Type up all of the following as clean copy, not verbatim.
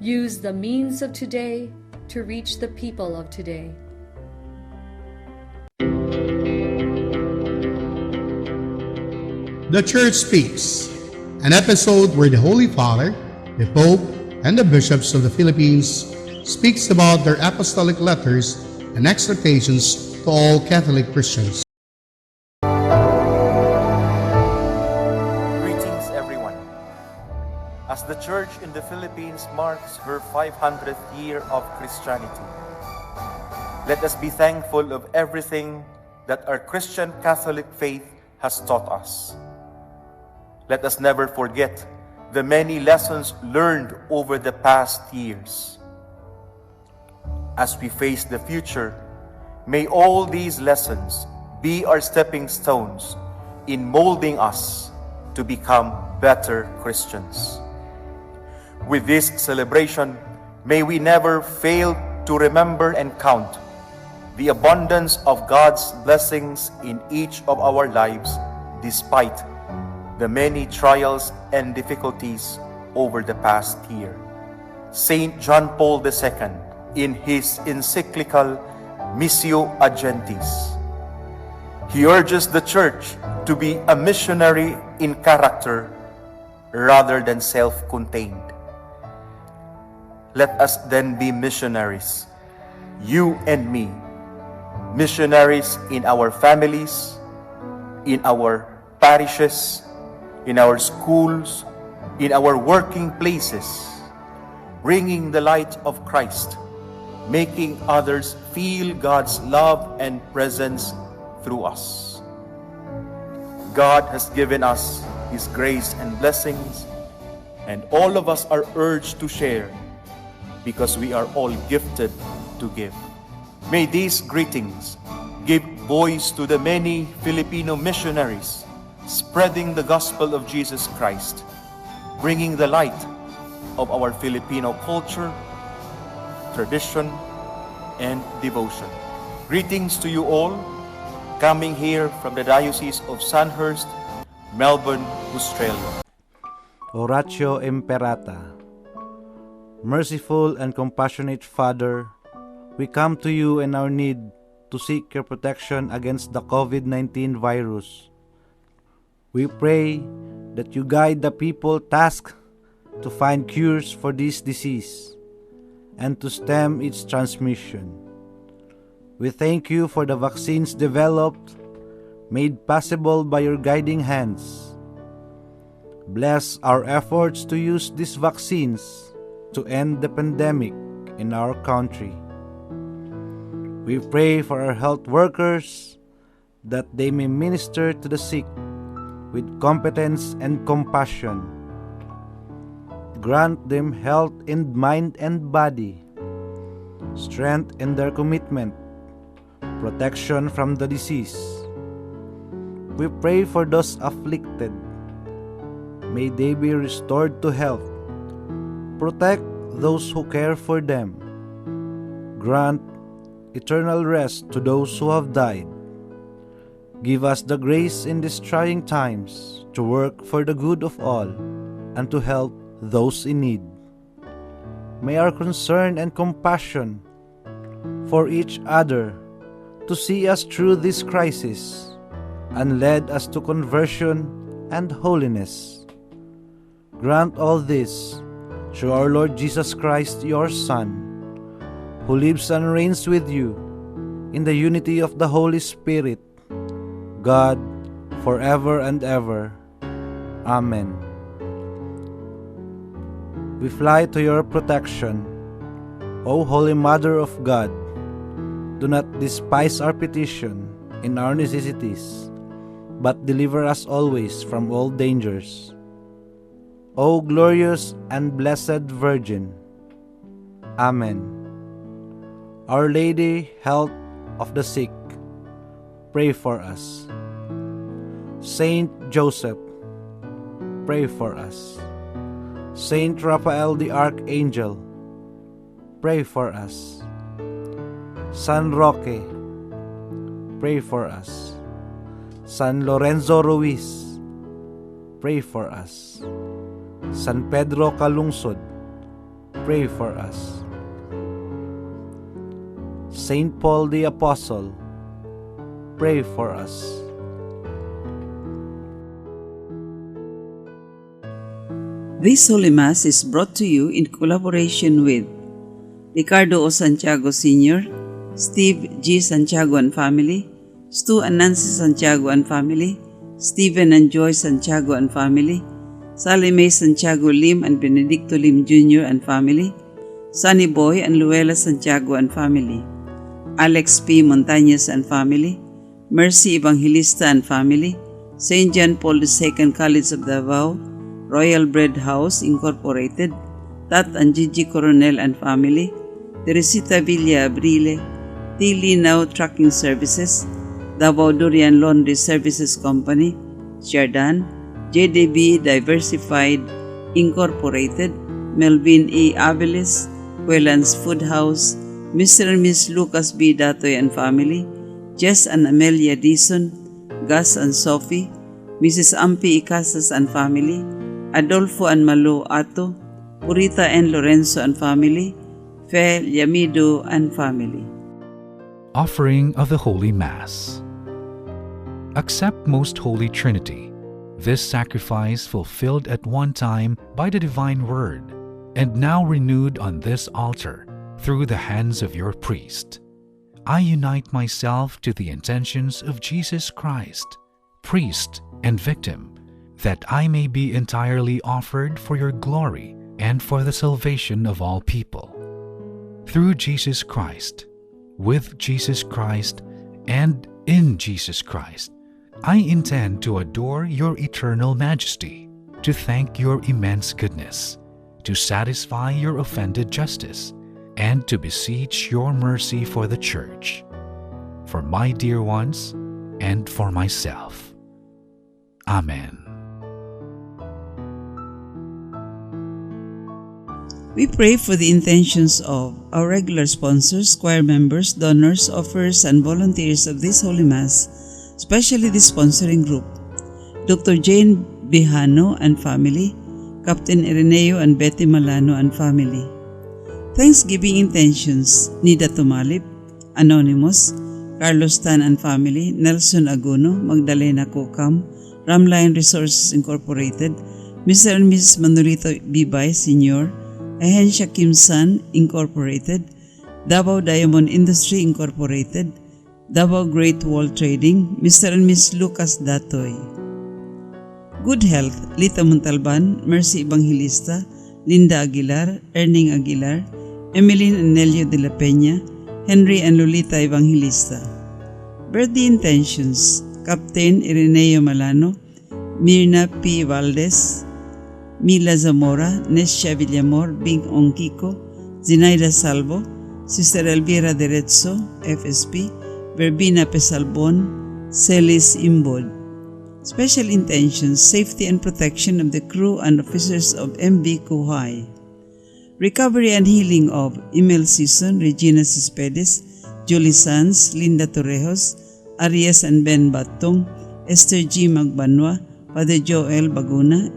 Use the means of today to reach the people of today. The Church Speaks, an episode where the Holy Father, the Pope, and the bishops of the Philippines speaks about their apostolic letters and exhortations to all Catholic Christians. Greetings, everyone. As the Church in the Philippines marks her 500th year of Christianity, let us be thankful of everything that our Christian Catholic faith has taught us. Let us never forget the many lessons learned over the past years. As we face the future, may all these lessons be our stepping stones in molding us to become better Christians. With this celebration, may we never fail to remember and count the abundance of God's blessings in each of our lives despite the many trials and difficulties over the past year. Saint John Paul II, in his encyclical Missio Agentis, he urges the Church to be a missionary in character rather than self-contained. Let us then be missionaries, you and me, missionaries in our families, in our parishes, in our schools, in our working places, bringing the light of Christ, making others feel God's love and presence through us. God has given us His grace and blessings, and all of us are urged to share because we are all gifted to give. May these greetings give voice to the many Filipino missionaries spreading the gospel of Jesus Christ, bringing the light of our Filipino culture, tradition, and devotion. Greetings to you all, coming here from the Diocese of Sandhurst, Melbourne, Australia. Oratio Imperata. Merciful and compassionate Father, we come to you in our need to seek your protection against the COVID-19 virus. We pray that you guide the people tasked to find cures for this disease and to stem its transmission. We thank you for the vaccines developed, made possible by your guiding hands. Bless our efforts to use these vaccines to end the pandemic in our country. We pray for our health workers that they may minister to the sick with competence and compassion. Grant them health in mind and body, strength in their commitment, protection from the disease. We pray for those afflicted. May they be restored to health. Protect those who care for them. Grant eternal rest to those who have died. Give us the grace in these trying times to work for the good of all and to help those in need. May our concern and compassion for each other to see us through this crisis and lead us to conversion and holiness. Grant all this through our Lord Jesus Christ, your Son, who lives and reigns with you in the unity of the Holy Spirit, God, forever and ever. Amen. We fly to your protection, O Holy Mother of God. Do not despise our petition in our necessities, but deliver us always from all dangers. O glorious and blessed Virgin. Amen. Our Lady, health of the sick, pray for us. Saint Joseph, pray for us. Saint Raphael the Archangel, pray for us. San Roque, pray for us. San Lorenzo Ruiz, pray for us. San Pedro Calungsod, pray for us. Saint Paul the Apostle, pray for us. This Holy Mass is brought to you in collaboration with Ricardo O. Santiago Sr., Steve G. Santiago and family, Stu and Nancy Santiago and family, Stephen and Joy Santiago and family, Sally May Santiago Lim and Benedicto Lim Jr. and family, Sunny Boy and Luella Santiago and family, Alex P. Montañez and family, Mercy Evangelista and family, St. John Paul II College of Davao, Royal Bread House Incorporated, Tat and Gigi Coronel and family, Teresita Villa Abrile, T. Now Trucking Services, Davao Durian Laundry Services Company, Shardan, JDB Diversified Incorporated, Melvin E. Abeles, Quelans Food House, Mr. and Miss Lucas B. Datoy and family, Jess and Amelia Dison, Gus and Sophie, Mrs. Ampi Icasas and family, Adolfo and Malo Ato, Purita and Lorenzo and family, Fe Yamido and family. Offering of the Holy Mass. Accept, Most Holy Trinity, this sacrifice fulfilled at one time by the Divine Word, and now renewed on this altar through the hands of your priest. I unite myself to the intentions of Jesus Christ, priest and victim, that I may be entirely offered for your glory and for the salvation of all people. Through Jesus Christ, with Jesus Christ, and in Jesus Christ, I intend to adore your eternal majesty, to thank your immense goodness, to satisfy your offended justice, and to beseech your mercy for the Church, for my dear ones, and for myself. Amen. We pray for the intentions of our regular sponsors, choir members, donors, offers, and volunteers of this Holy Mass, especially the sponsoring group, Dr. Jane Bejano and family, Captain Ireneo and Betty Malano and family. Thanksgiving intentions, Nida Tumalip, Anonymous, Carlos Tan and family, Nelson Aguno, Magdalena Kokam, Ramline Resources Incorporated, Mr. and Mrs. Manolito Bibay Sr., Ahensha Kim San Incorporated, Davao Diamond Industry Incorporated, Davao Great Wall Trading, Mr. and Miss Lucas Datoy. Good health, Lita Montalban, Mercy Evangelista, Linda Aguilar, Erning Aguilar, Emelyn and Nelio de la Peña, Henry and Lolita Evangelista. Birthday intentions, Captain Ireneo Malano, Mirna P. Valdez, Mila Zamora, Nesha Villamor, Bing Ongkiko, Zinaida Salvo, Sister Elvira Derezzo, FSP, Verbina Pesalbon, Celis Imbod. Special intentions, safety and protection of the crew and officers of MV Kuhai. Recovery and healing of Emil Season, Regina Cespedes, Julie Sanz, Linda Torrejos, Arias and Ben Batong, Esther G. Magbanwa, Father Joel Baguna,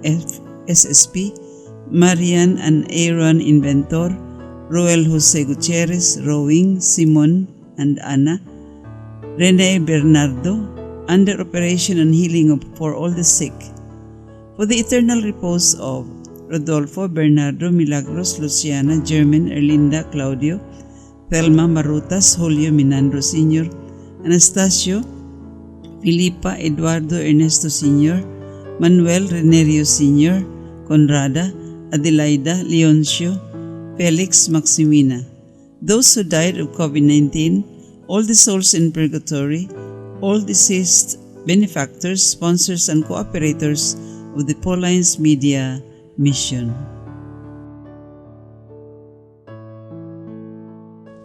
SSP, Marian and Aaron Inventor, Roel Jose Gutierrez, Rowing, Simon and Ana, Rene Bernardo, under operation and healing for all the sick. For the eternal repose of Rodolfo, Bernardo, Milagros, Luciana, German, Erlinda, Claudio, Thelma, Marutas, Julio, Minandro Sr., Anastasio, Filipa, Eduardo, Ernesto Sr., Manuel, Renerio Sr., Conrada, Adelaida, Leoncio, Felix, Maximina. Those who died of COVID-19, all the souls in purgatory, all deceased benefactors, sponsors, and cooperators of the Paulines Media Mission.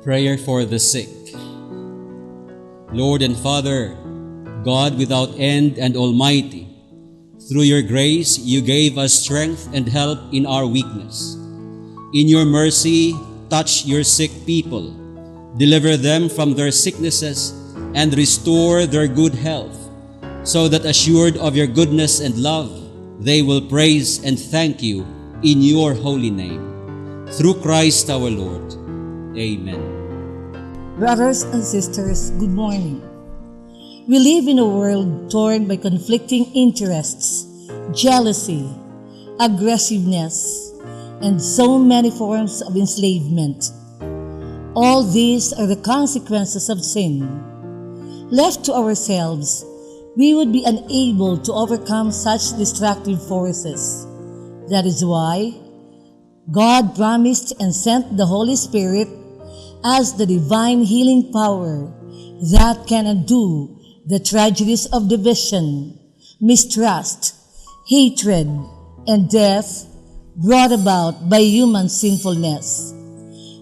Prayer for the sick. Lord and Father, God without end and almighty, through your grace you gave us strength and help in our weakness. In your mercy, touch your sick people, deliver them from their sicknesses, and restore their good health, so that assured of your goodness and love, they will praise and thank you in your holy name. through Christ our Lord. Amen. Brothers and sisters, good morning. We live in a world torn by conflicting interests, jealousy, aggressiveness, and so many forms of enslavement. All these are the consequences of sin. Left to ourselves, we would be unable to overcome such destructive forces. That is why God promised and sent the Holy Spirit as the divine healing power that can undo the tragedies of division, mistrust, hatred, and death brought about by human sinfulness.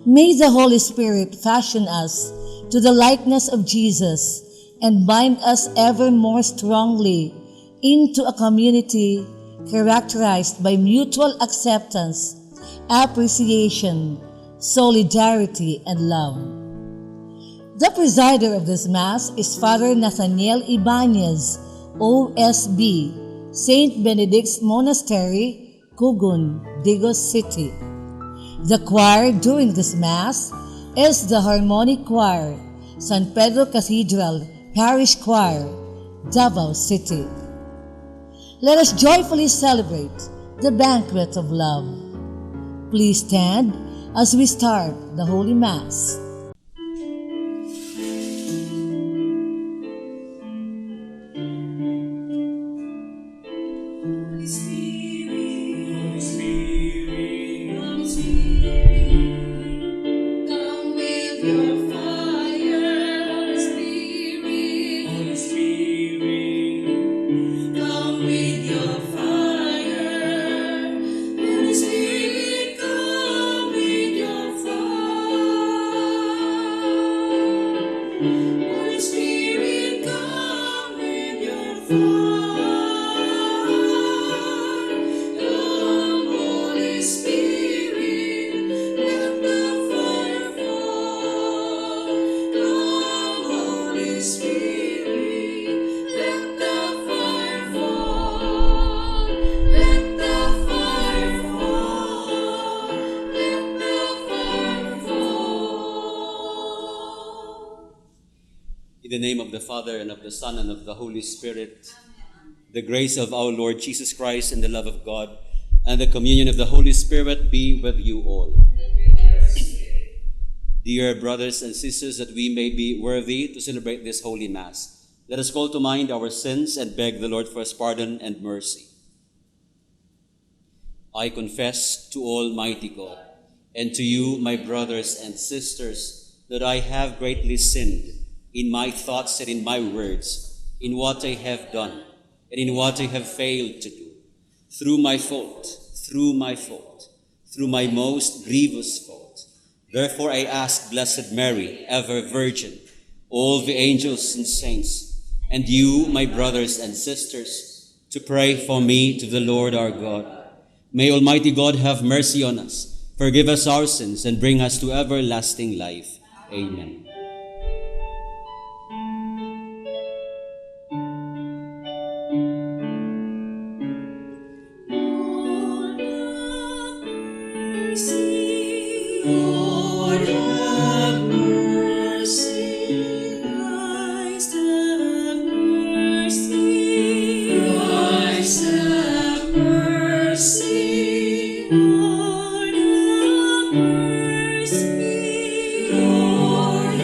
May the Holy Spirit fashion us to the likeness of Jesus and bind us ever more strongly into a community characterized by mutual acceptance, appreciation, solidarity, and love. The presider of this Mass is Father Nathaniel Ybañez, OSB, St. Benedict's Monastery, Cogon, Digos City. The choir during this Mass is the Harmonic Choir, San Pedro Cathedral, Parish Choir, Davao City. Let us joyfully celebrate the banquet of love. Please stand as we start the Holy Mass. In the name of the Father, and of the Son, and of the Holy Spirit, the grace of our Lord Jesus Christ, and the love of God, and the communion of the Holy Spirit be with you all. Dear brothers and sisters, that we may be worthy to celebrate this Holy Mass, let us call to mind our sins and beg the Lord for his pardon and mercy. I confess to Almighty God, and to you, my brothers and sisters, that I have greatly sinned in my thoughts and in my words, in what I have done, and in what I have failed to do, through my most grievous fault. Therefore I ask Blessed Mary, ever Virgin, all the angels and saints, and you, my brothers and sisters, to pray for me to the Lord our God. May Almighty God have mercy on us, forgive us our sins, and bring us to everlasting life. Amen. Lord, have mercy. Christ, have mercy. Christ, have mercy. Lord, have mercy. Lord,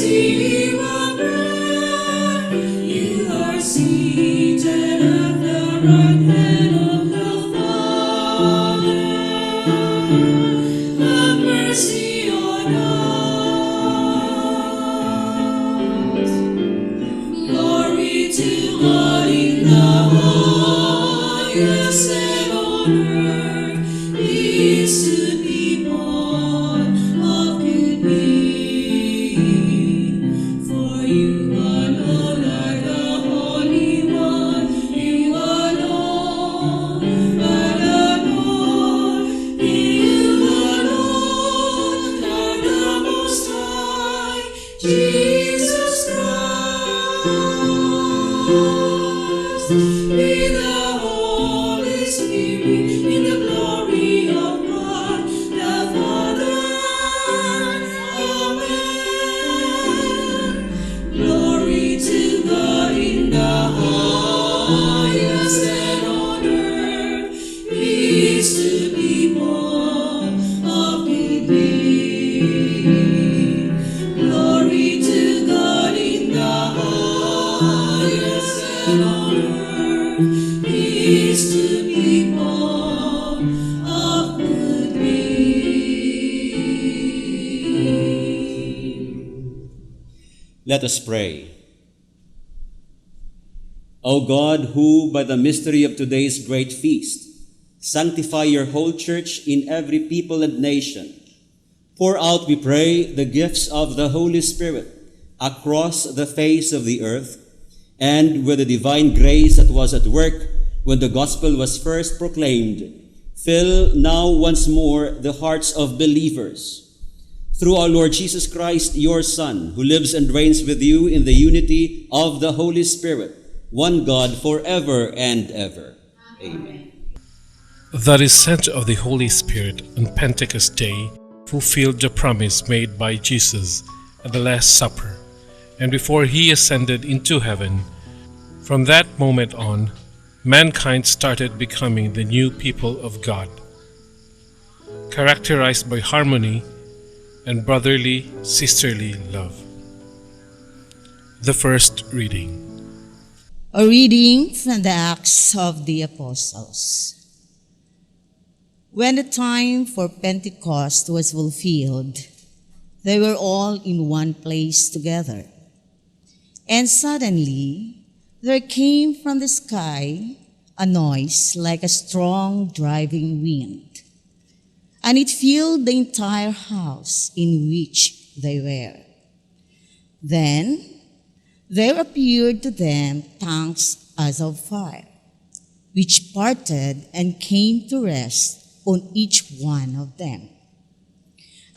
receive our prayer. You are seated at the right hand of the Father. Have mercy on us. Glory to God in the highest, and on earth peace to people of good will. For you alone are the Holy One. You alone are the Lord. You alone are the Most High. Jesus Christ, with the Holy Spirit, in the glory of God the Father. Amen. Glory to God in the highest, and on earth peace to people of good will. Glory to God in the highest, and on earth peace to people of good will. Let us pray. O God, who by the mystery of today's great feast sanctify your whole church in every people and nation, pour out, we pray, the gifts of the Holy Spirit across the face of the earth, and with the divine grace that was at work when the gospel was first proclaimed, fill now once more the hearts of believers. Through our Lord Jesus Christ, your Son, who lives and reigns with you in the unity of the Holy Spirit, one God forever and ever. Amen. The descent of the Holy Spirit on Pentecost Day fulfilled the promise made by Jesus at the Last Supper and before he ascended into heaven. From that moment on, mankind started becoming the new people of God, characterized by harmony and brotherly, sisterly love. The first reading. A reading from the Acts of the Apostles. When the time for Pentecost was fulfilled, they were all in one place together. And suddenly there came from the sky a noise like a strong driving wind, and it filled the entire house in which they were. Then there appeared to them tongues as of fire, which parted and came to rest on each one of them.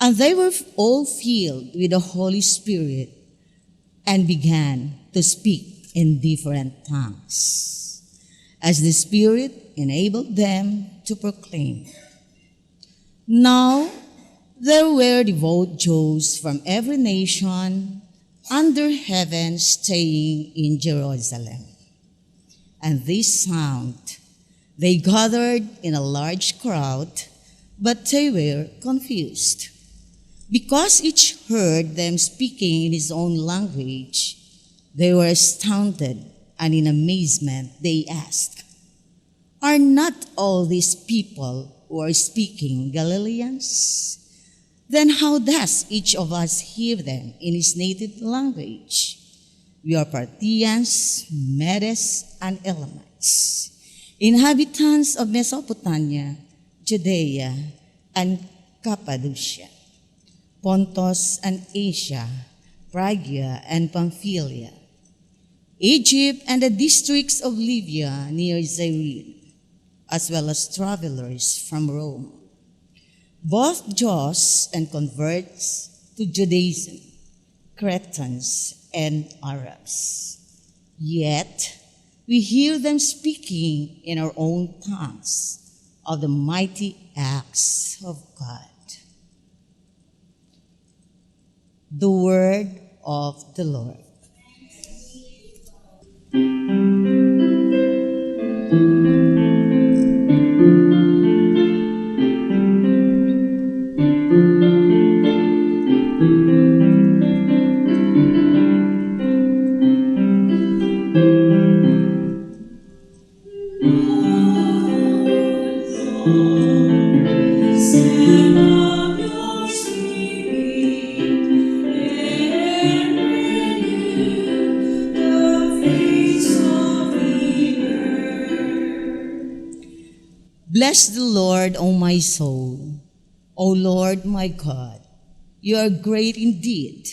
And they were all filled with the Holy Spirit and began to speak in different tongues, as the Spirit enabled them to proclaim. Now there were devout Jews from every nation under heaven staying in Jerusalem. And this sound, they gathered in a large crowd, but they were confused, because each heard them speaking in his own language. They were astounded, and in amazement they asked, "Are not all these people who are speaking Galileans? Then how does each of us hear them in his native language? We are Parthians, Medes, and Elamites, inhabitants of Mesopotamia, Judea, and Cappadocia, Pontus and Asia, Phrygia and Pamphylia, Egypt and the districts of Libya near Cyrene, as well as travelers from Rome, both Jews and converts to Judaism, Cretans and Arabs. Yet we hear them speaking in our own tongues of the mighty acts of God." The word of the Lord. Bless the Lord, O my soul. O Lord my God, you are great indeed.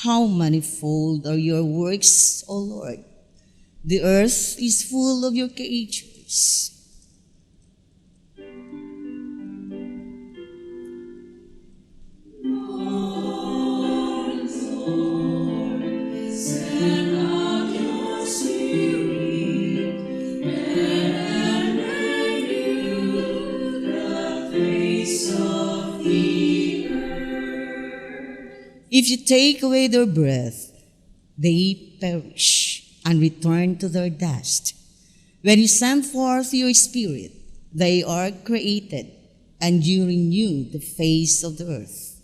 How manifold are your works, O Lord. The earth is full of your creatures. If you take away their breath, they perish and return to their dust. When you send forth your Spirit, they are created, and you renew the face of the earth.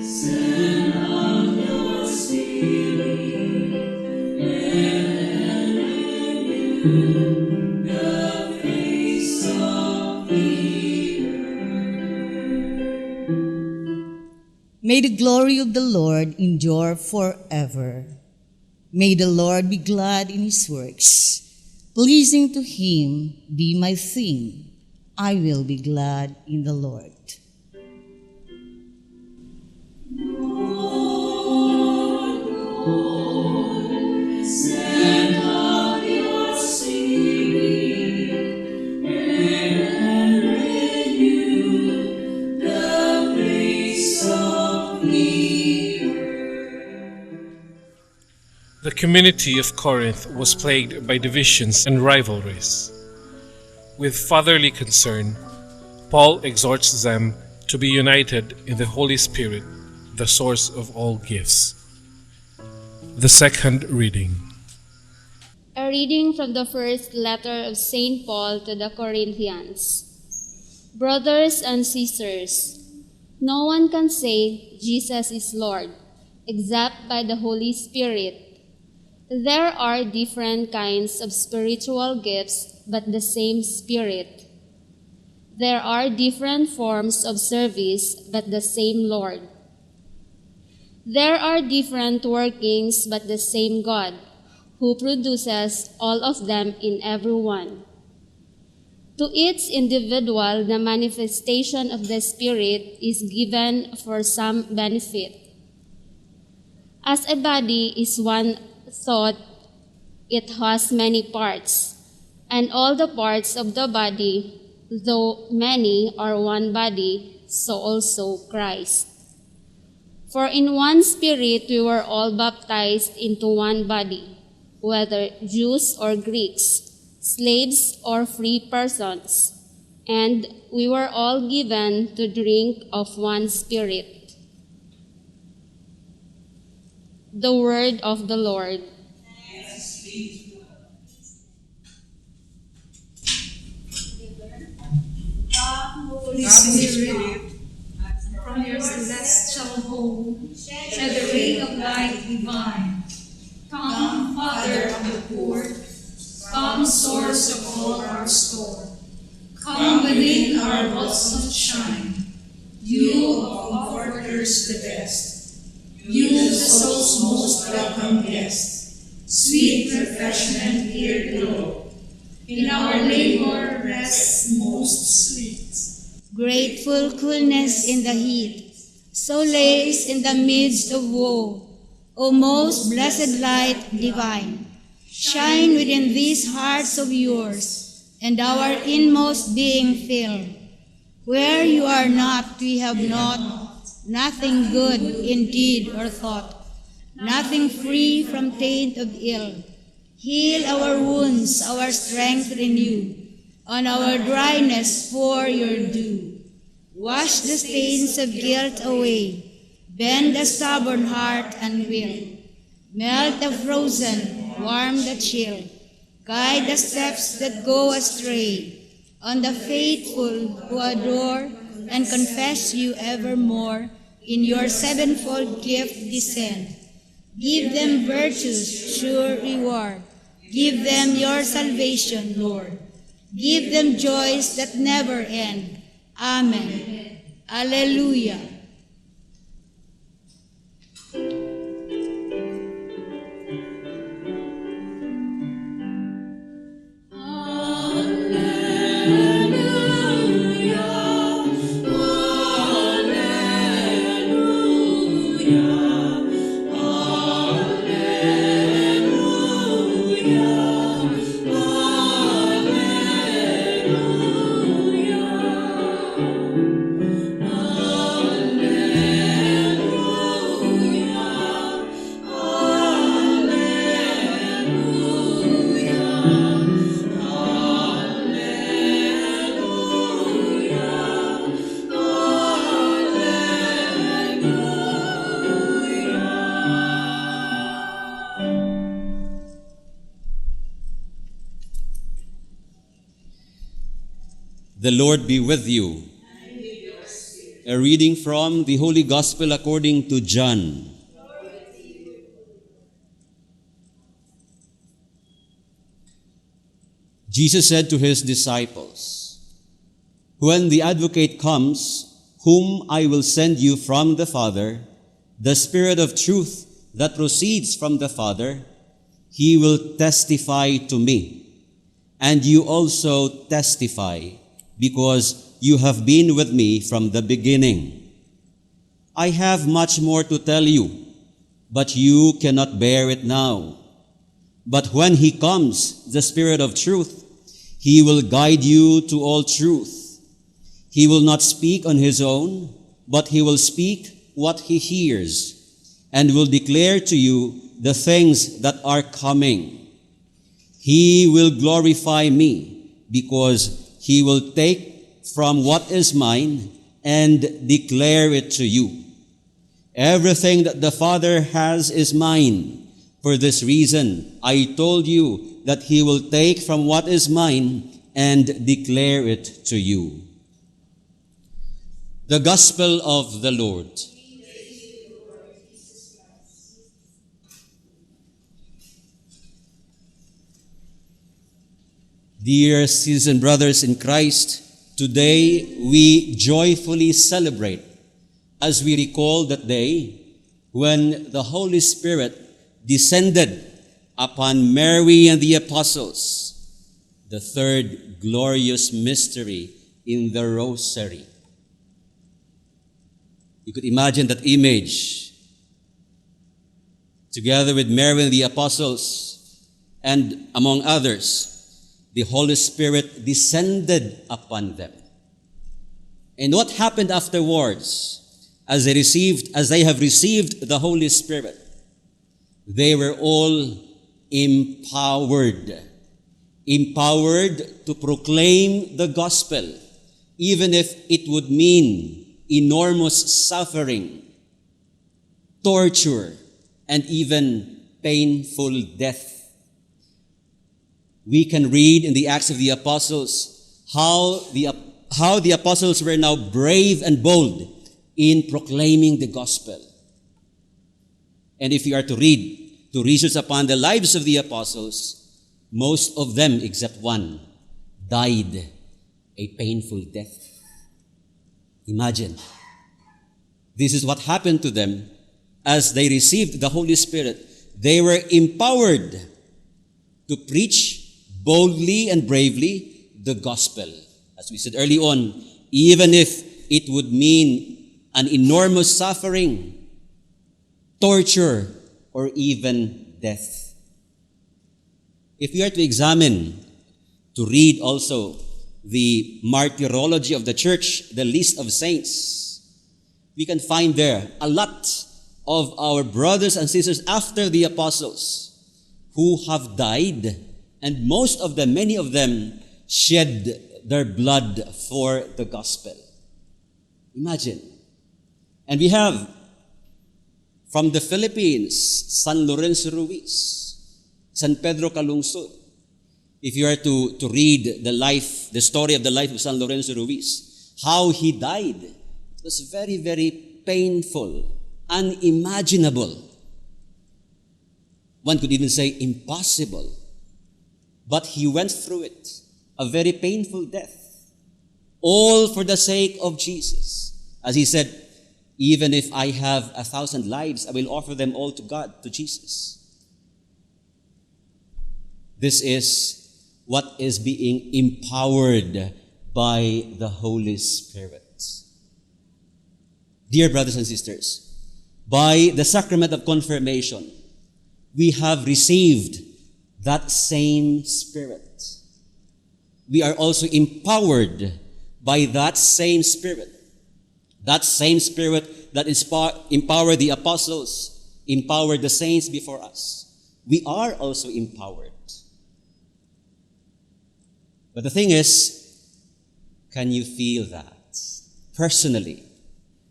Send out your Spirit, and renew the face of the earth. May the glory of the Lord endure forever. May the Lord be glad in his works. Pleasing to him be my theme. I will be glad in the Lord. Send out your Spirit, and renew the face of the earth. The community of Corinth was plagued by divisions and rivalries. With fatherly concern, Paul exhorts them to be united in the Holy Spirit, the source of all gifts. The second reading. A reading from the first letter of St. Paul to the Corinthians. Brothers and sisters, no one can say Jesus is Lord except by the Holy Spirit. There are different kinds of spiritual gifts, but the same Spirit. There are different forms of service, but the same Lord. There are different workings, but the same God, who produces all of them in everyone. To each individual, the manifestation of the Spirit is given for some benefit. As a body is one thought, it has many parts, and all the parts of the body, though many, are one body, so also Christ. For in one Spirit we were all baptized into one body, whether Jews or Greeks, slaves or free persons, and we were all given to drink of one Spirit. The word of the Lord. Holy Spirit, from your celestial home, shed the ray of light divine. Come, Father of the poor, come, source of all our store. Come within our blossom shine, you of comforters the best. You the soul's most welcome guest, sweet refreshment here below. In our labor rests most sweet. Grateful coolness in the heat, solace in the midst of woe. O most blessed light divine, shine within these hearts of yours, and our inmost being fill. Where you are not, we have not, nothing good in deed or thought, nothing free from taint of ill. Heal our wounds, our strength renew, on our dryness pour your dew. Wash the stains of guilt away, bend the stubborn heart and will. Melt the frozen, warm the chill, guide the steps that go astray. On the faithful who adore and confess you evermore, in your sevenfold gift descend. Give them virtue's sure reward, give them your salvation, Lord. Give them joys that never end. Amen. Alleluia. The Lord be with you. And with your spirit. A reading from the Holy Gospel according to John. Jesus said to his disciples, "When the Advocate comes, whom I will send you from the Father, the Spirit of truth that proceeds from the Father, he will testify to me. And you also testify, because you have been with me from the beginning. I have much more to tell you, but you cannot bear it now. But when he comes, the Spirit of truth, he will guide you to all truth. He will not speak on his own, but he will speak what he hears, and will declare to you the things that are coming. He will glorify me, because he will take from what is mine and declare it to you. Everything that the Father has is mine. For this reason, I told you that he will take from what is mine and declare it to you." The Gospel of the Lord. Dear sisters and brothers in Christ, today we joyfully celebrate as we recall that day when the Holy Spirit descended upon Mary and the apostles, the third glorious mystery in the Rosary. You could imagine that image, together with Mary and the apostles, and among others, the Holy Spirit descended upon them. And what happened afterwards, as they have received the Holy Spirit? They were all empowered to proclaim the gospel, even if it would mean enormous suffering, torture, and even painful death. We can read in the Acts of the Apostles how the apostles were now brave and bold in proclaiming the gospel. And if you are to research upon the lives of the apostles, most of them, except one, died a painful death. Imagine. This is what happened to them as they received the Holy Spirit. They were empowered to preach boldly and bravely the gospel. As we said early on, even if it would mean an enormous suffering, torture, or even death. If we are to examine, to read also the martyrology of the church, the list of saints, we can find there a lot of our brothers and sisters after the apostles who have died, and most of them, many of them, shed their blood for the gospel. Imagine. And we have from the Philippines, San Lorenzo Ruiz, San Pedro Calungsod. If you are to read the story of the life of San Lorenzo Ruiz, how he died, it was very, very painful, unimaginable. One could even say impossible. But he went through it, a very painful death, all for the sake of Jesus. As he said, even if I have 1,000 lives, I will offer them all to God, to Jesus. This is what is being empowered by the Holy Spirit. Dear brothers and sisters, by the sacrament of confirmation, we have received that same Spirit. We are also empowered by that same Spirit. That same Spirit that empowered the apostles, empowered the saints before us. We are also empowered. But the thing is, can you feel that personally?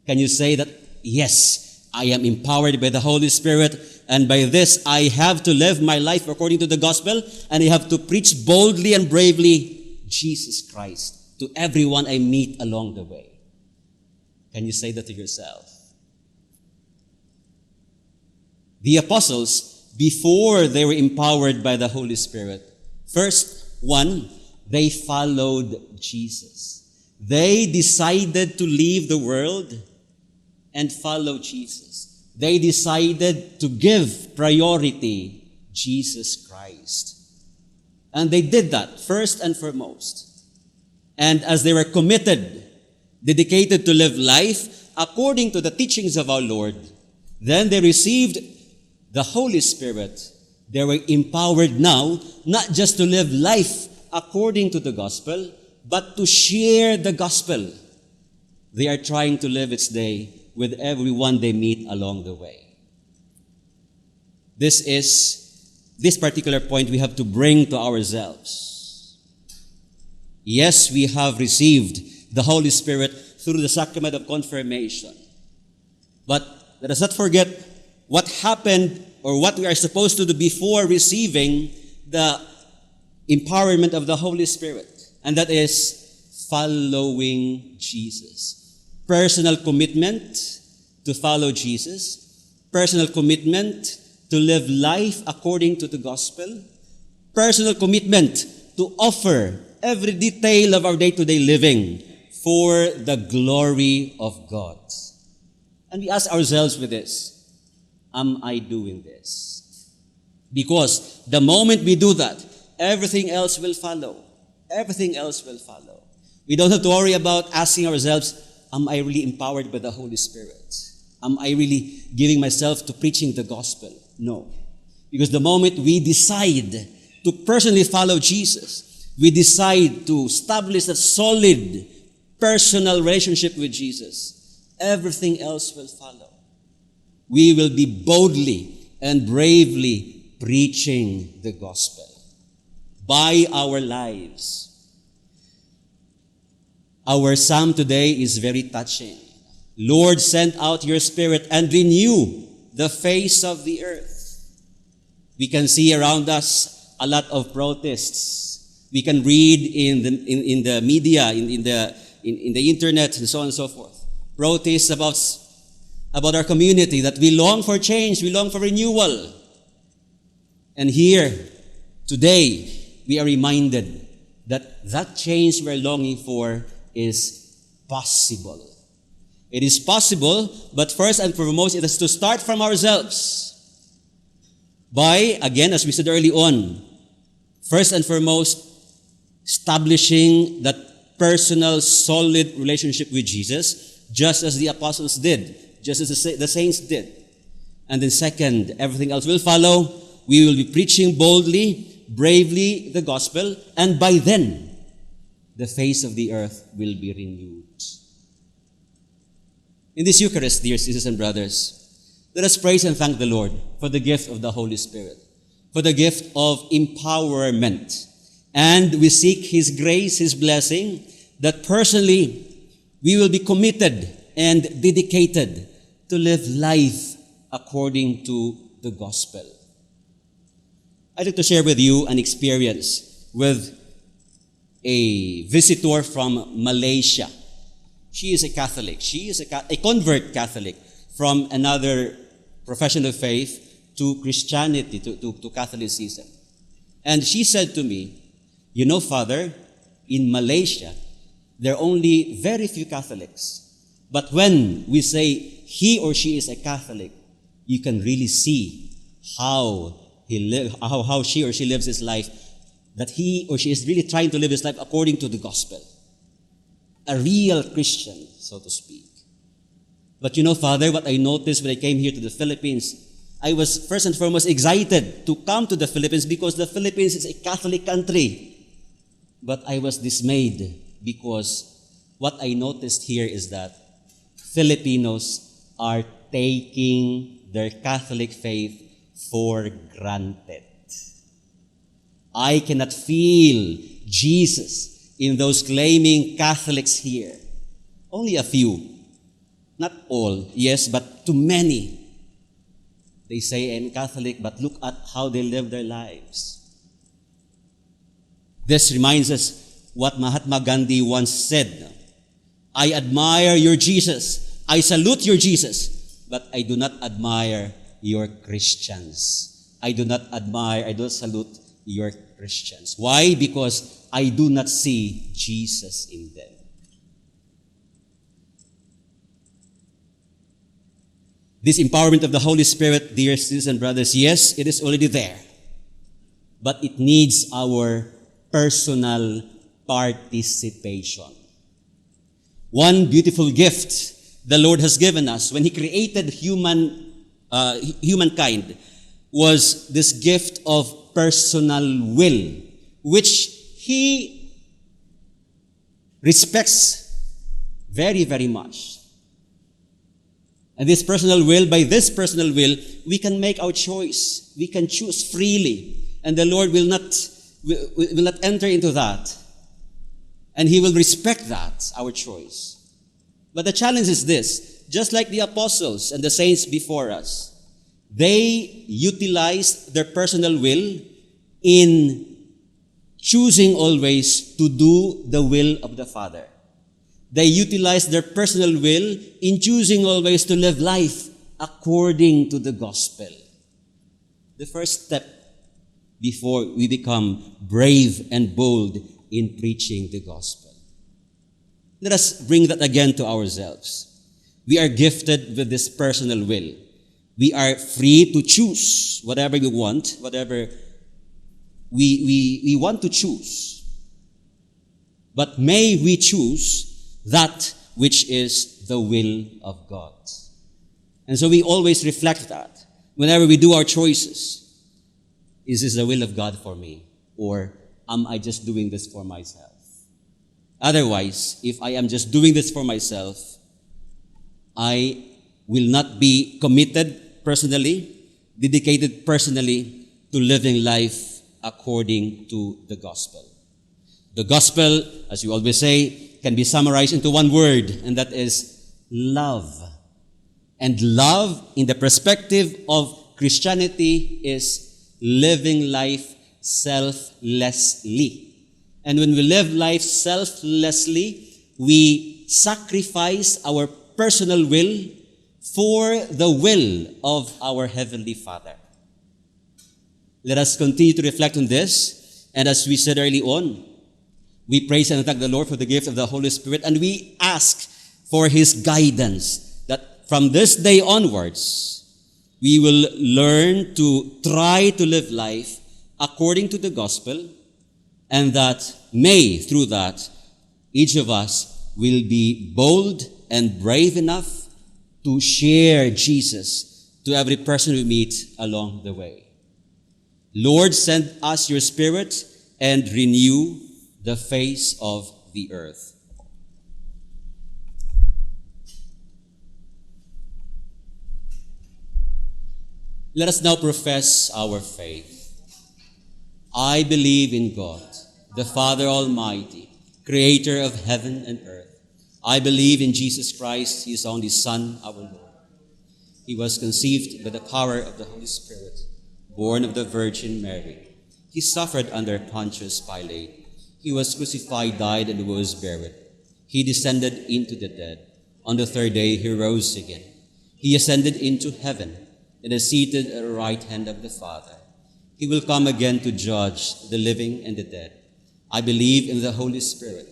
Can you say that, yes, I am empowered by the Holy Spirit, and by this I have to live my life according to the gospel, and I have to preach boldly and bravely Jesus Christ to everyone I meet along the way. Can you say that to yourself? The apostles, before they were empowered by the Holy Spirit, first, one, they followed Jesus. They decided to leave the world and follow Jesus. They decided to give priority Jesus Christ. And they did that first and foremost. And as they were committed, dedicated to live life according to the teachings of our Lord, then they received the Holy Spirit. They were empowered now, not just to live life according to the gospel, but to share the gospel. They are trying to live its day with everyone they meet along the way. This particular point we have to bring to ourselves. Yes, we have received the Holy Spirit through the sacrament of confirmation. But let us not forget what happened or what we are supposed to do before receiving the empowerment of the Holy Spirit. And that is following Jesus. Personal commitment to follow Jesus. Personal commitment to live life according to the gospel. Personal commitment to offer every detail of our day-to-day living for the glory of God. And we ask ourselves with this, am I doing this? Because the moment we do that, everything else will follow. Everything else will follow. We don't have to worry about asking ourselves, am I really empowered by the Holy Spirit? Am I really giving myself to preaching the gospel? No. Because the moment we decide to personally follow Jesus, we decide to establish a solid personal relationship with Jesus, everything else will follow. We will be boldly and bravely preaching the gospel by our lives. Our psalm today is very touching. Lord, send out your Spirit and renew the face of the earth. We can see around us a lot of protests. We can read in the media, in the internet, and so on and so forth. Protests about our community, that we long for change, we long for renewal. And here, today, we are reminded that that change we're longing for is possible. It is possible, but first and foremost, it has to start from ourselves. By, again, as we said early on, first and foremost, establishing that personal, solid relationship with Jesus, just as the apostles did, just as the saints did. And then second, everything else will follow. We will be preaching boldly, bravely the gospel, and by then, the face of the earth will be renewed. In this Eucharist, dear sisters and brothers, let us praise and thank the Lord for the gift of the Holy Spirit, for the gift of empowerment. And we seek His grace, His blessing, that personally we will be committed and dedicated to live life according to the gospel. I'd like to share with you an experience with a visitor from Malaysia. She is a Catholic. She is a convert Catholic from another profession of faith to Christianity, to Catholicism. And she said to me, you know, Father, in Malaysia, there are only very few Catholics. But when we say he or she is a Catholic, you can really see how she or she lives his life, that he or she is really trying to live his life according to the gospel. A real Christian, so to speak. But you know, Father, what I noticed when I came here to the Philippines, I was first and foremost excited to come to the Philippines because the Philippines is a Catholic country. But I was dismayed because what I noticed here is that Filipinos are taking their Catholic faith for granted. I cannot feel Jesus in those claiming Catholics here. Only a few. Not all, yes, but too many. They say, I'm Catholic, but look at how they live their lives. This reminds us what Mahatma Gandhi once said. I admire your Jesus. I salute your Jesus. But I do not admire your Christians. I do not salute your Christians. Why? Because I do not see Jesus in them. This empowerment of the Holy Spirit, dear sisters and brothers, yes, it is already there. But it needs our personal participation. One beautiful gift the Lord has given us when He created humankind was this gift of personal will, which He respects very, very much. And by this personal will, we can make our choice. We can choose freely. And the Lord will not enter into that. And He will respect that, our choice. But the challenge is this: just like the apostles and the saints before us, they utilized their personal will in choosing always to do the will of the Father. They utilized their personal will in choosing always to live life according to the gospel. The first step before we become brave and bold in preaching the gospel. Let us bring that again to ourselves. We are gifted with this personal will. We are free to choose whatever we want, whatever we want to choose. But may we choose that which is the will of God. And so we always reflect that whenever we do our choices. Is this the will of God for me? Or am I just doing this for myself? Otherwise, if I am just doing this for myself, I will not be committed personally, dedicated personally to living life according to the gospel. The gospel, as you always say, can be summarized into one word, and that is love. And love, in the perspective of Christianity, is living life selflessly. And when we live life selflessly, we sacrifice our personal will for the will of our Heavenly Father. Let us continue to reflect on this. And as we said early on, we praise and thank the Lord for the gift of the Holy Spirit, and we ask for His guidance that from this day onwards, we will learn to try to live life according to the gospel, and that may, through that, each of us will be bold and brave enough to share Jesus to every person we meet along the way. Lord, send us your Spirit and renew the face of the earth. Let us now profess our faith. I believe in God, the Father Almighty, creator of heaven and earth. I believe in Jesus Christ, His only Son, our Lord. He was conceived by the power of the Holy Spirit, born of the Virgin Mary. He suffered under Pontius Pilate. He was crucified, died, and was buried. He descended into the dead. On the third day, He rose again. He ascended into heaven and is seated at the right hand of the Father. He will come again to judge the living and the dead. I believe in the Holy Spirit,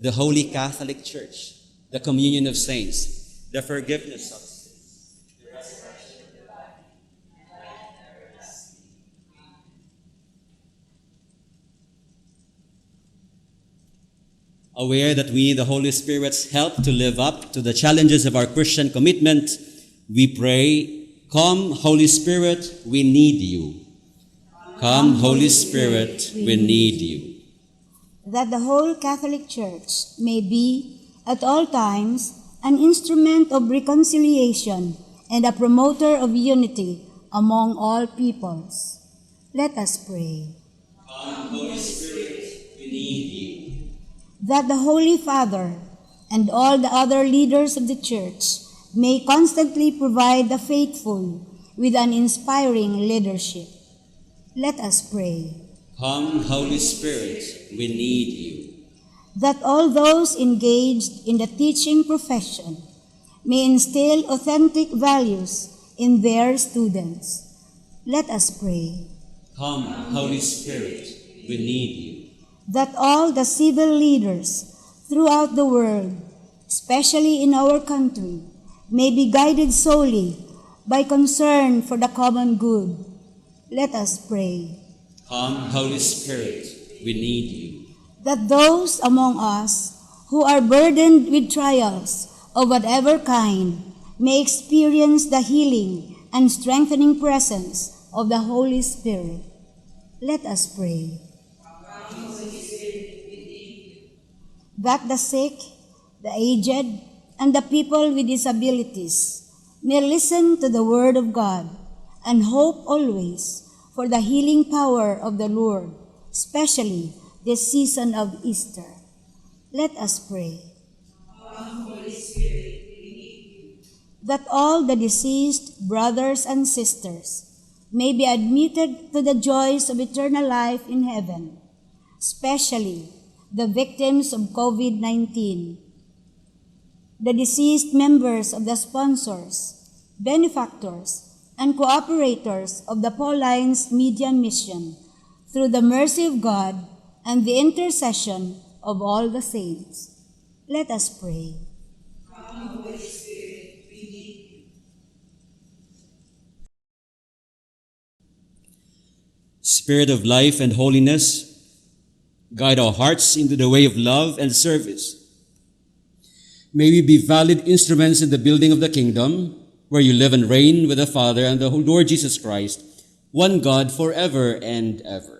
the Holy Catholic Church, the communion of saints, the forgiveness of sins, the resurrection of the body, and life everlasting. Aware that we need the Holy Spirit's help to live up to the challenges of our Christian commitment, we pray, come, Holy Spirit, we need you. Come, Holy Spirit, we need you. That the whole Catholic Church may be, at all times, an instrument of reconciliation and a promoter of unity among all peoples. Let us pray. Come, Holy Spirit, we need you. That the Holy Father and all the other leaders of the Church may constantly provide the faithful with an inspiring leadership. Let us pray. Come, Holy Spirit, we need you. that all those engaged in the teaching profession may instill authentic values in their students. Let us pray. Come, Holy Spirit, we need you. That all the civil leaders throughout the world, especially in our country, may be guided solely by concern for the common good. Let us pray. Come, Holy Spirit, we need you. That those among us who are burdened with trials of whatever kind may experience the healing and strengthening presence of the Holy Spirit. Let us pray. That the sick, the aged, and the people with disabilities may listen to the word of God and hope always for the healing power of the Lord, especially this season of Easter. Let us pray. That all the deceased brothers and sisters may be admitted to the joys of eternal life in heaven, especially the victims of COVID-19, the deceased members of the sponsors, benefactors, and cooperators of the Pauline's Media Mission, through the mercy of God and the intercession of all the saints. Let us pray. Spirit of life and holiness, guide our hearts into the way of love and service. May we be valid instruments in the building of the kingdom, where you live and reign with the Father and the Lord Jesus Christ, one God forever and ever.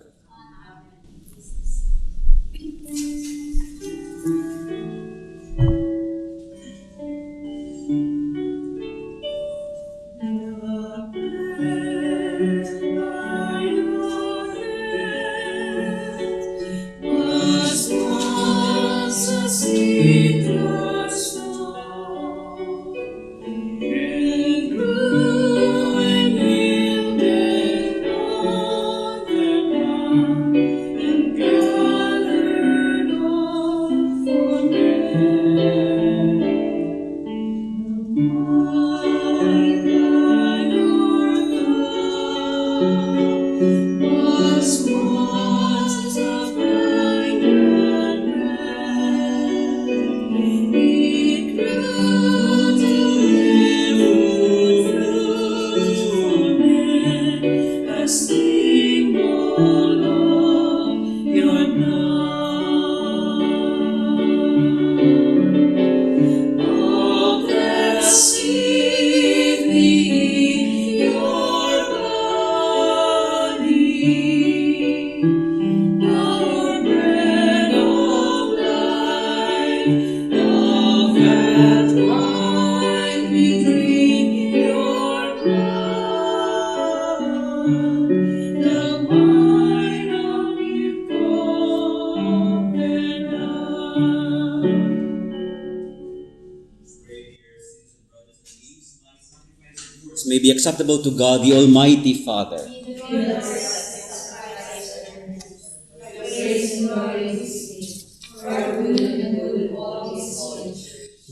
May be acceptable to God, the Almighty Father.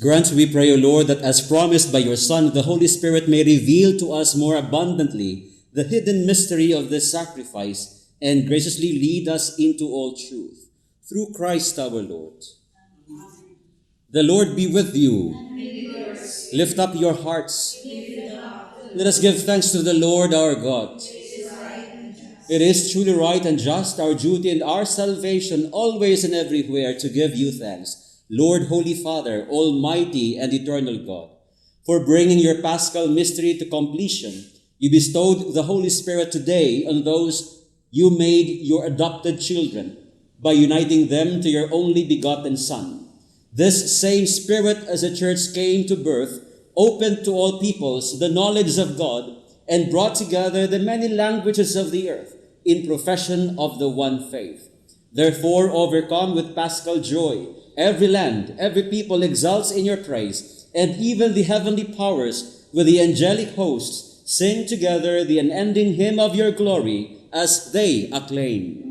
Grant, we pray, O Lord, that as promised by your Son, the Holy Spirit may reveal to us more abundantly the hidden mystery of this sacrifice and graciously lead us into all truth. Through Christ our Lord. The Lord be with you. Lift up your hearts. Let us give thanks to the Lord our God. It is truly right and just, our duty and our salvation, always and everywhere, to give you thanks, Lord, Holy Father, Almighty and Eternal God. For bringing your Paschal mystery to completion, you bestowed the Holy Spirit today on those you made your adopted children by uniting them to your only begotten Son. This same Spirit, as the Church came to birth, opened to all peoples the knowledge of God and brought together the many languages of the earth in profession of the one faith. Therefore, overcome with paschal joy, every land, every people exults in your praise, and even the heavenly powers with the angelic hosts sing together the unending hymn of your glory as they acclaim.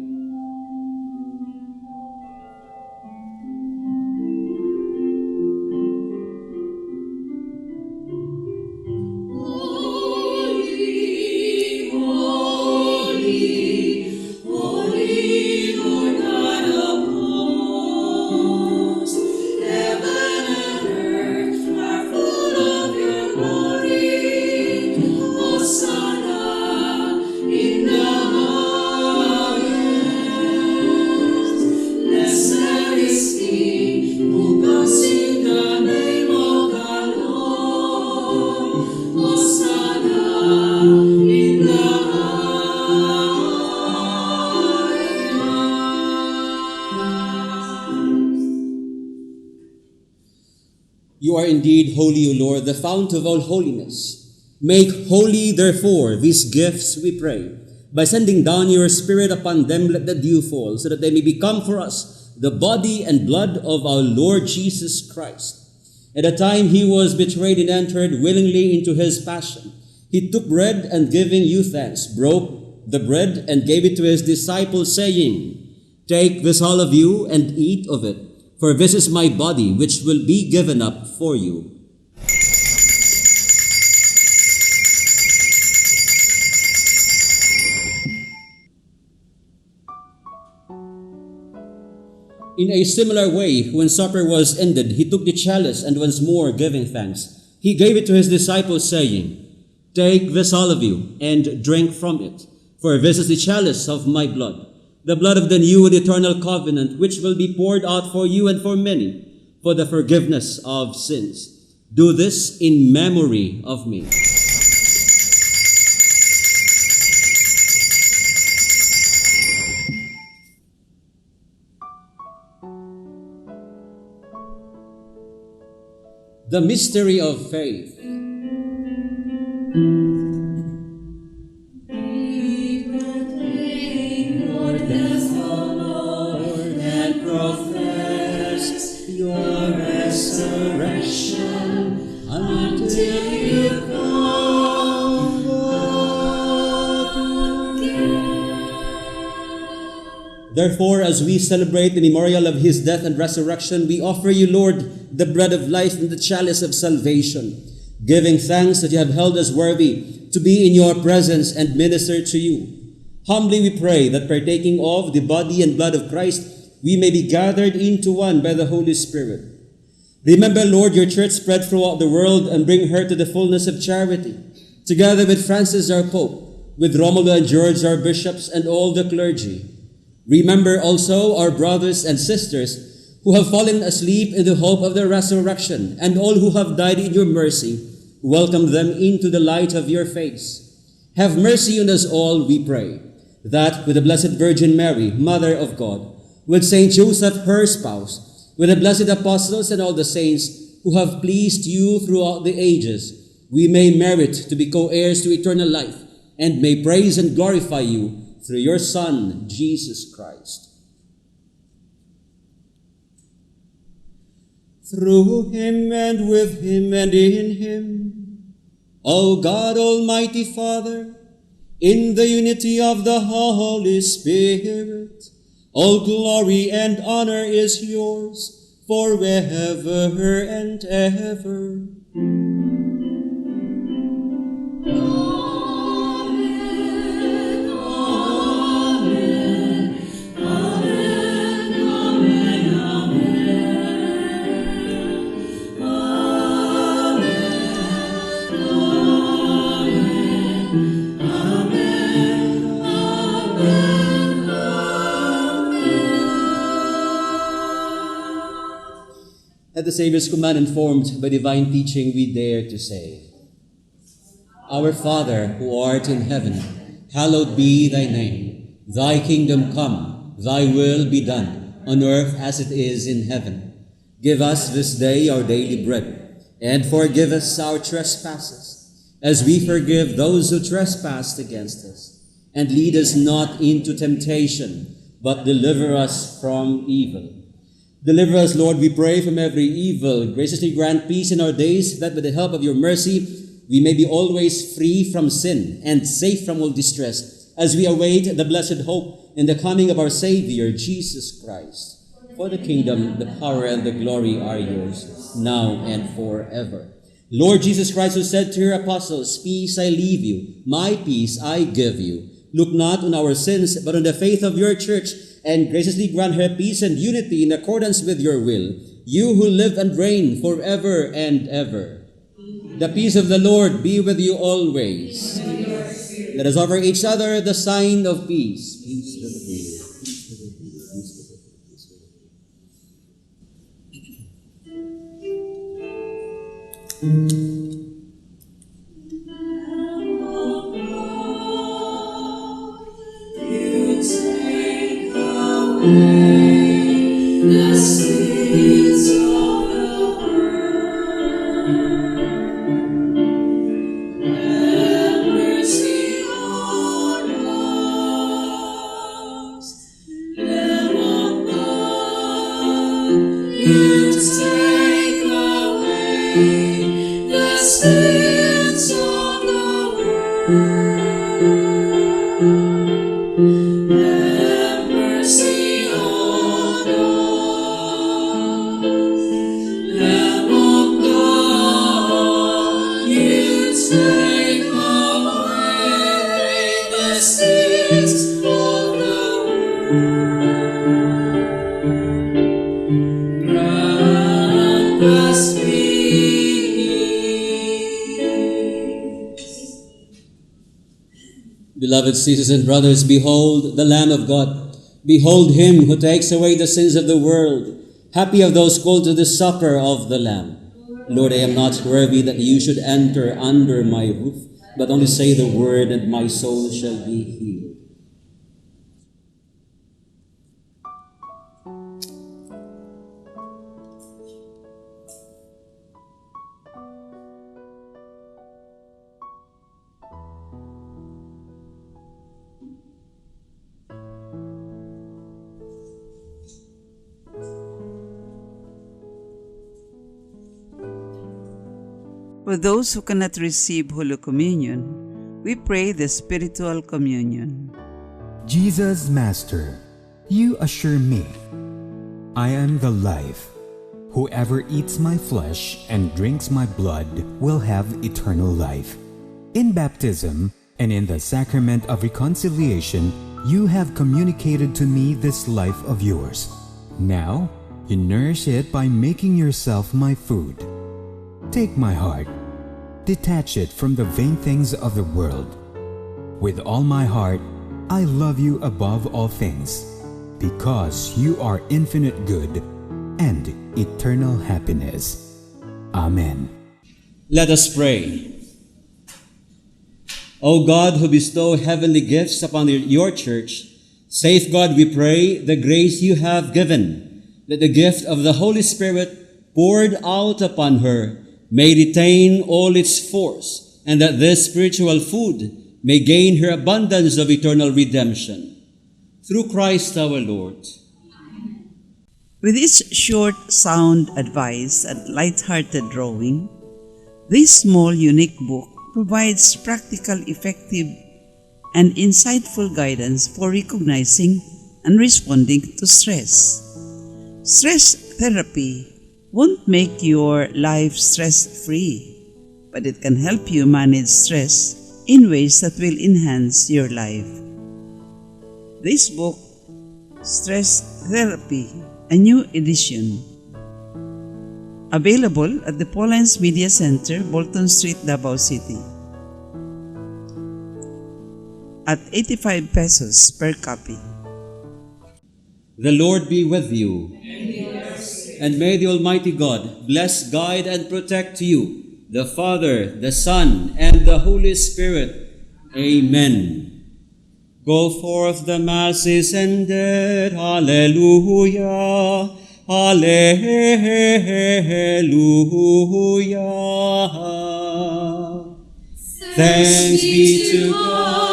You are indeed holy, O Lord, the fount of all holiness. Make holy, therefore, these gifts, we pray. By sending down your Spirit upon them, let the dew fall, so that they may become for us the body and blood of our Lord Jesus Christ. At the time he was betrayed and entered willingly into his passion, he took bread and giving you thanks, broke the bread and gave it to his disciples, saying, Take this all of you and eat of it, for this is my body, which will be given up for you. In a similar way, when supper was ended, he took the chalice, and once more giving thanks, he gave it to his disciples, saying, Take this all of you, and drink from it, for this is the chalice of my blood, the blood of the new and eternal covenant, which will be poured out for you and for many, for the forgiveness of sins. Do this in memory of me. The mystery of faith. We proclaim your death, O Lord, and profess your resurrection until you come again. Therefore, as we celebrate the memorial of his death and resurrection, we offer you, Lord, the bread of life and the chalice of salvation, giving thanks that you have held us worthy to be in your presence and minister to you. Humbly we pray that partaking of the body and blood of Christ, we may be gathered into one by the Holy Spirit. Remember, Lord, your church spread throughout the world and bring her to the fullness of charity, together with Francis our Pope, with Romulo and George our bishops, and all the clergy. Remember also our brothers and sisters who have fallen asleep in the hope of the resurrection, and all who have died in your mercy. Welcome them into the light of your face. Have mercy on us all, we pray, that with the Blessed Virgin Mary, Mother of God, with Saint Joseph, her spouse, with the blessed apostles and all the saints who have pleased you throughout the ages, we may merit to be co-heirs to eternal life, and may praise and glorify you through your Son, Jesus Christ. Through him and with him and in him, O God, Almighty Father, in the unity of the Holy Spirit, all glory and honor is yours forever and ever. At the Savior's command, informed by divine teaching, we dare to say, Our Father, who art in heaven, hallowed be thy name. Thy kingdom come, thy will be done, on earth as it is in heaven. Give us this day our daily bread, and forgive us our trespasses, as we forgive those who trespass against us. And lead us not into temptation, but deliver us from evil. Deliver us, Lord, we pray, from every evil. Graciously grant peace in our days, that with the help of your mercy, we may be always free from sin and safe from all distress, as we await the blessed hope in the coming of our Savior, Jesus Christ. For the kingdom, the power, and the glory are yours, now and forever. Lord Jesus Christ, who said to your apostles, Peace I leave you, my peace I give you. Look not on our sins, but on the faith of your church, and graciously grant her peace and unity in accordance with your will, you who live and reign forever and ever. Amen. The peace of the Lord be with you always. Let us offer each other the sign of peace. Peace with you. You take away the sins of the world. Have mercy on us, Lamb of God. You take away the sins of the world. Have mercy on us, Lamb of God. You take away the sins of the world. Grant us peace. Beloved sisters and brothers, behold the Lamb of God. Behold him who takes away the sins of the world. Happy are those called to the supper of the Lamb. Lord, I am not worthy that you should enter under my roof, but only say the word, and my soul shall be healed. For those who cannot receive Holy Communion, we pray the spiritual communion. Jesus, Master, you assure me, I am the life. Whoever eats my flesh and drinks my blood will have eternal life. In baptism and in the sacrament of reconciliation, you have communicated to me this life of yours. Now, you nourish it by making yourself my food. Take my heart, detach it from the vain things of the world. With all my heart, I love you above all things, because you are infinite good and eternal happiness. Amen. Let us pray. O God, who bestow heavenly gifts upon your church, safeguard, we pray, the grace you have given, that the gift of the Holy Spirit poured out upon her may retain all its force, and that this spiritual food may gain her abundance of eternal redemption. Through Christ our Lord. With its short, sound advice and light-hearted drawing, this small, unique book provides practical, effective, and insightful guidance for recognizing and responding to stress. Stress therapy won't make your life stress-free, but it can help you manage stress in ways that will enhance your life. This book, Stress Therapy, a new edition, available at the Paulines Media Center, Bolton Street, Davao City, at 85 pesos per copy. The Lord be with you. And may the Almighty God bless, guide, and protect you, the Father, the Son, and the Holy Spirit. Amen. Go forth, the Mass is ended. Alleluia. Alleluia. Thanks be to God.